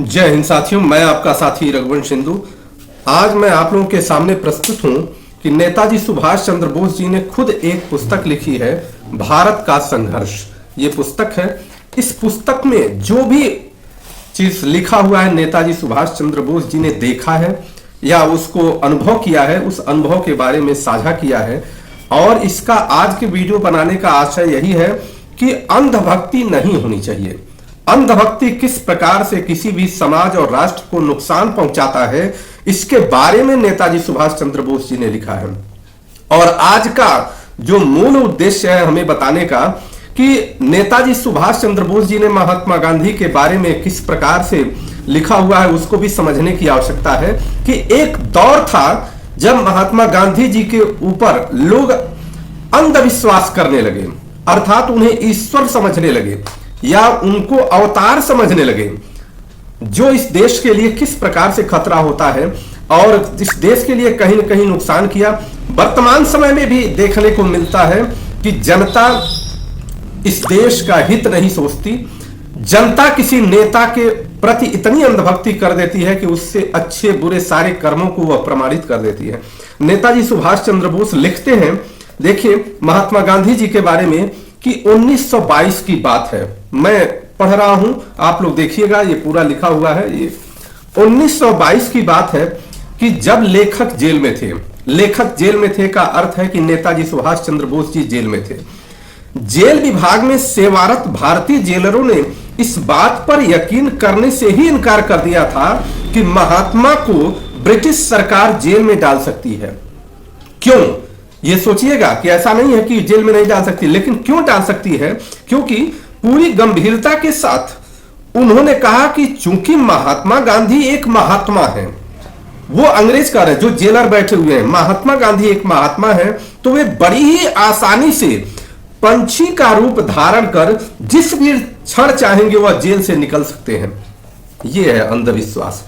जय हिंद साथियों, मैं आपका साथी रघुवंश सिंधु। आज मैं आप लोगों के सामने प्रस्तुत हूं कि नेताजी सुभाष चंद्र बोस जी ने खुद एक पुस्तक लिखी है, भारत का संघर्ष। ये पुस्तक है। इस पुस्तक में जो भी चीज लिखा हुआ है नेताजी सुभाष चंद्र बोस जी ने देखा है या उसको अनुभव किया है, उस अनुभव के बारे में साझा किया है। और इसका आज के वीडियो बनाने का आशय यही है कि अंधभक्ति नहीं होनी चाहिए। अंधभक्ति किस प्रकार से किसी भी समाज और राष्ट्र को नुकसान पहुंचाता है, इसके बारे में नेताजी सुभाष चंद्र बोस जी ने लिखा है। और आज का जो मूल उद्देश्य है हमें बताने का कि नेताजी सुभाष चंद्र बोस जी ने महात्मा गांधी के बारे में किस प्रकार से लिखा हुआ है, उसको भी समझने की आवश्यकता है कि एक दौर था जब महात्मा गांधी जी के ऊपर लोग अंधविश्वास करने लगे, अर्थात उन्हें ईश्वर समझने लगे या उनको अवतार समझने लगे, जो इस देश के लिए किस प्रकार से खतरा होता है और इस देश के लिए कहीं न कहीं नुकसान किया। वर्तमान समय में भी देखने को मिलता है कि जनता इस देश का हित नहीं सोचती। जनता किसी नेता के प्रति इतनी अंधभक्ति कर देती है कि उससे अच्छे बुरे सारे कर्मों को वह प्रमाणित कर देती है। नेताजी सुभाष चंद्र बोस लिखते हैं, देखिए महात्मा गांधी जी के बारे में कि 1922 की बात है। मैं पढ़ रहा हूं, आप लोग देखिएगा, ये पूरा लिखा हुआ है। ये 1922 की बात है कि जब लेखक जेल में थे। लेखक जेल में थे का अर्थ है कि नेताजी सुभाष चंद्र बोस जी जेल में थे। जेल विभाग में सेवारत भारतीय जेलरों ने इस बात पर यकीन करने से ही इनकार कर दिया था कि महात्मा को ब्रिटिश सरकार जेल में डाल सकती है। क्यों? ये सोचिएगा कि ऐसा नहीं है कि जेल में नहीं डाल सकती, लेकिन क्यों डाल सकती है? क्योंकि पूरी गंभीरता के साथ उन्होंने कहा कि चूंकि महात्मा गांधी एक महात्मा है, वो अंग्रेज कह रहे हैं जो जेलर बैठे हुए हैं, महात्मा गांधी एक महात्मा है, तो वे बड़ी ही आसानी से पंछी का रूप धारण कर जिस भी क्षण चाहेंगे वह जेल से निकल सकते हैं। यह है अंधविश्वास।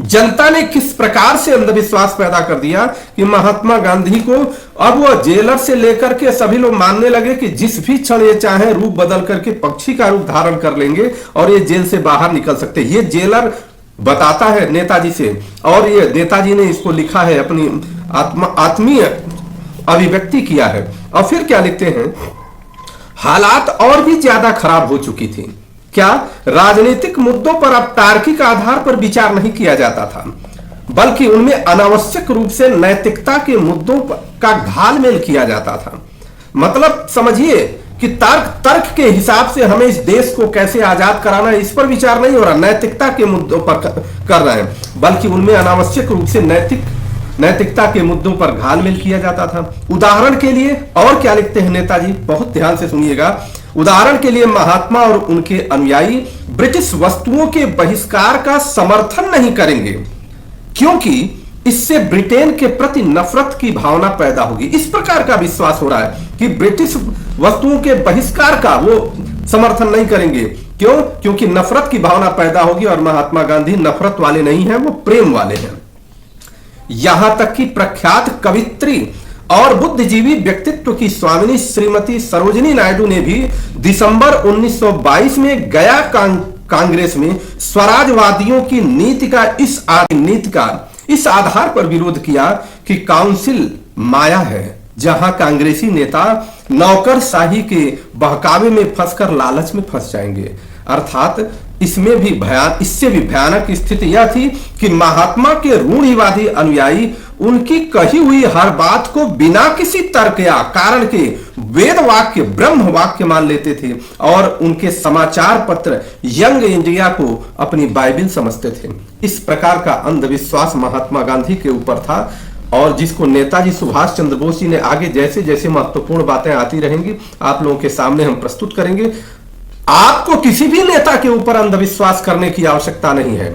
जनता ने किस प्रकार से अंधविश्वास पैदा कर दिया कि महात्मा गांधी को अब वह जेलर से लेकर के सभी लोग मानने लगे कि जिस भी क्षण ये चाहे रूप बदल करके पक्षी का रूप धारण कर लेंगे और ये जेल से बाहर निकल सकते। ये जेलर बताता है नेताजी से, और ये नेताजी ने इसको लिखा है, अपनी आत्मीय अभिव्यक्ति किया है। और फिर क्या लिखते हैं, हालात और भी ज्यादा खराब हो चुकी थी। क्या? राजनीतिक मुद्दों पर अब तार्किक आधार पर विचार नहीं किया जाता था, बल्कि उनमें अनावश्यक रूप से नैतिकता के मुद्दों का घालमेल किया जाता था। मतलब समझिए कि तर्क के हिसाब से हमें इस देश को कैसे आजाद कराना है, इस पर विचार नहीं हो रहा, नैतिकता के मुद्दों पर कर रहे हैं, बल्कि उनमें अनावश्यक रूप से नैतिकता के मुद्दों पर घालमेल किया जाता था। उदाहरण के लिए और क्या लिखते हैं नेताजी, बहुत ध्यान से सुनिएगा। उदाहरण के लिए महात्मा और उनके अनुयायी ब्रिटिश वस्तुओं के बहिष्कार का समर्थन नहीं करेंगे, क्योंकि इससे ब्रिटेन के प्रति नफरत की भावना पैदा होगी। इस प्रकार का विश्वास हो रहा है कि ब्रिटिश वस्तुओं के बहिष्कार का वो समर्थन नहीं करेंगे। क्यों? क्योंकि नफरत की भावना पैदा होगी, और महात्मा गांधी नफरत वाले नहीं हैं, वो प्रेम वाले हैं। यहां तक कि प्रख्यात कवित्री और बुद्धिजीवी व्यक्तित्व की स्वामिनी श्रीमती सरोजिनी नायडू ने भी दिसंबर 1922 में गया कांग्रेस में स्वराजवादियों की नीति का इस आधार पर विरोध किया कि काउंसिल माया है, जहां कांग्रेसी नेता नौकरशाही के बहकावे में फंसकर लालच में फंस जाएंगे। अर्थात इससे भी भयानक स्थिति यह थी कि महात्मा के रूढ़िवादी अनुयायी उनकी कही हुई हर बात को बिना किसी तर्क या कारण के वेद वाक्य, ब्रह्म वाक्य मान लेते थे, और उनके समाचार पत्र यंग इंडिया को अपनी बाइबिल समझते थे। इस प्रकार का अंधविश्वास महात्मा गांधी के ऊपर था, और जिसको नेताजी सुभाष चंद्र बोस जी ने आगे जैसे जैसे महत्वपूर्ण बातें आती रहेंगी आप लोगों के सामने हम प्रस्तुत करेंगे। आपको किसी भी नेता के ऊपर अंधविश्वास करने की आवश्यकता नहीं है,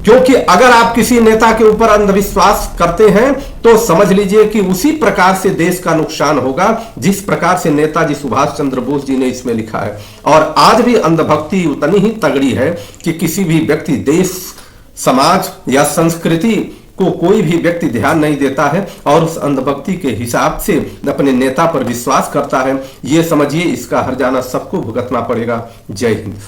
क्योंकि अगर आप किसी नेता के ऊपर अंधविश्वास करते हैं तो समझ लीजिए कि उसी प्रकार से देश का नुकसान होगा जिस प्रकार से नेताजी सुभाष चंद्र बोस जी ने इसमें लिखा है। और आज भी अंधभक्ति उतनी ही तगड़ी है कि किसी भी व्यक्ति, देश, समाज या संस्कृति को कोई भी व्यक्ति ध्यान नहीं देता है और उस अंधभक्ति के हिसाब से अपने नेता पर विश्वास करता है। ये समझिए, इसका हर्जाना सबको भुगतना पड़ेगा। जय हिंद।